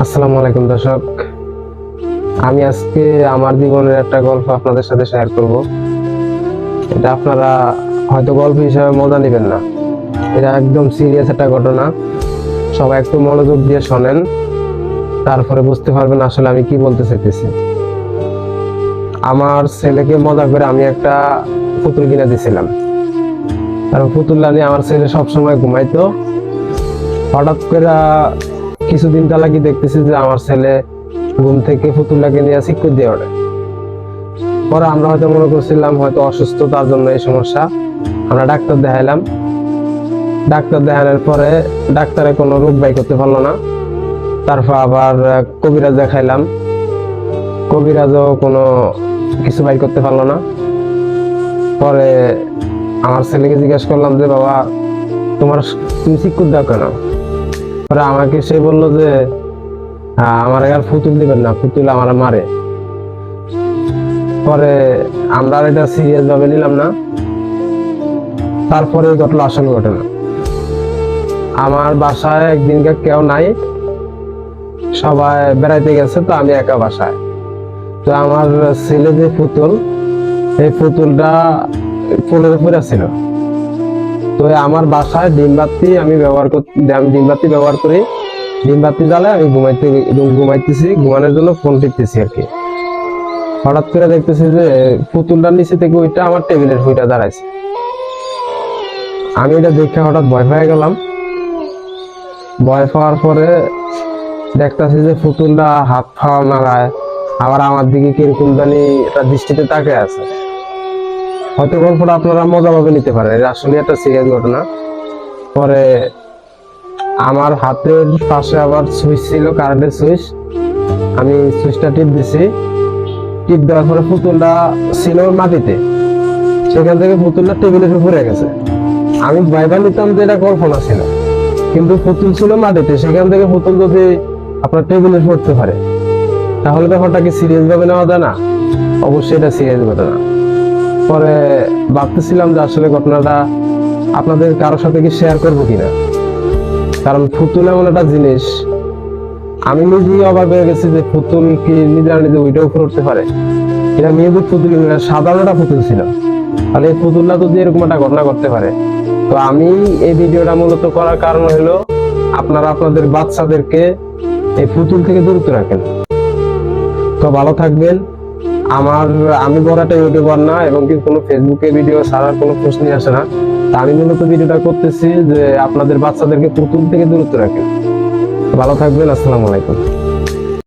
আসসালামু আলাইকুম দর্শক, আমি আজকে আমার জীবনের একটা গল্প আপনাদের সাথে শেয়ার করব। এটা আপনারা হয়তো গল্প হিসাবে মজা নেবেন না, এটা একদম সিরিয়াস একটা ঘটনা। সবাই একটু মনোযোগ দিয়ে শোনেন, তারপরে বুঝতে পারবেন আসলে আমি কি বলতে চাইতেছি। আমার ছেলেকে মজা করে আমি একটা পুতুল কিনে দিয়েছিলাম, কারণ পুতুলটা নিয়ে আমার ছেলে সবসময় ঘুমাইতো। হঠাৎ করে কিছুদিন তালাকি দেখতেছি যে আমার ছেলে ঘুম থেকে পুতুলটাকে নিয়ে চিৎকার দিয়ে ওঠে। পরে আমরা হয়তো মনে করছিলাম হয়তো অসুস্থ, তার জন্য এই সমস্যা। আমরা ডাক্তার দেখাইলাম, ডাক্তার দেখানোর পরে ডাক্তারে কোনো রোগ বাই করতে পারলো না। তারপর আবার কবিরাজ দেখাইলাম, কবিরাজও কোনো কিছু বাই করতে পারলো না। পরে আমার ছেলেকে জিজ্ঞেস করলাম যে বাবা, তুমি চিৎকার দাও কেন? পরে আমাকে সে বললো যে আমার আর পুতুল দিবেন না, পুতুল আমার মারে। পরে আমরা আর এটা সিরিয়াস ভাবে নিলাম না। তারপরে ঘটলো আসল ঘটনা। আমার বাসায় একদিনকে কেউ নাই, সবাই বেড়াইতে গেছে, তো আমি একা বাসায়। তো আমার ছেলে যে পুতুল, এই পুতুলটা ফুলের উপরে ছিল। তো আমার বাসায় ডিমবাতি আমি ব্যবহার করি। ডিমবাতি জ্বালায় আমি ঘুমাইতেছি, ঘুমানোর জন্য ফোন টিপতেছি আর কি। হঠাৎ করে দেখতেছি যে পুতুলটার নিচে থেকে ওইটা আমার টেবিলের ওইটা দাঁড়াইছে। আমি এটা দেখে হঠাৎ ভয় পেয়ে গেলাম। ভয় পাওয়ার পরে দেখতেছি যে পুতুলটা হাত পাওয়া নাড়ায়, আবার আমার দিকে কিরকম জানি একটা দৃষ্টিতে তাকিয়ে আছে। হয়তো গল্পটা আপনারা মজা ভাবে নিতে পারেন, এটা আসলে একটা সিরিয়াস ঘটনা। পরে আমার হাতের পাশে আবার সুইচ ছিল, কারেন্টের সুইচ। আমি সুইচটা টিপ দিছি, টিপ দেওয়ার পরে পুতুলটা ছিল মাটিতে, সেখান থেকে পুতুলটা টেবিলের উপরে গেছে। আমি ভাইবা নিতাম যে এটা কল্পনা ছিল, কিন্তু পুতুল ছিল মাটিতে, সেখান থেকে পুতুল যদি আপনার টেবিলে পড়তে পারে তাহলে ব্যাপারটা কি সিরিয়াস ভাবে নেওয়া যায় না? অবশ্যই এটা সিরিয়াস ঘটনা। পরে ভাবতেছিলাম যে আসলে ঘটনাটা আপনাদের কারোর সাথে কি শেয়ার করবো কিনা, কারণ পুতুল এমন একটা জিনিস, আমি নিজেই অবাক হয়ে গেছি যে পুতুল কি নিজে ওইটা উপরে উঠতে পারে। এটা মেয়েদের পুতুল, সাধারণ একটা পুতুল ছিল, তাহলে এই পুতুলটা যদি এরকম একটা ঘটনা করতে পারে। তো আমি এই ভিডিওটা মূলত করার কারণ হলো আপনারা আপনাদের বাচ্চাদেরকে এই পুতুল থেকে দূরত্ব রাখেন। তো ভালো থাকবেন। আমি বড় একটা ইউটিউবার না, এবং কি কোনো ফেসবুকে ভিডিও ছাড়ার কোনো প্রশ্নই আসে না। তা আমি মূলত ভিডিওটা করতেছি যে আপনাদের বাচ্চাদেরকে পুতুল থেকে দূরত্ব রাখেন। ভালো থাকবেন। আসসালামু আলাইকুম।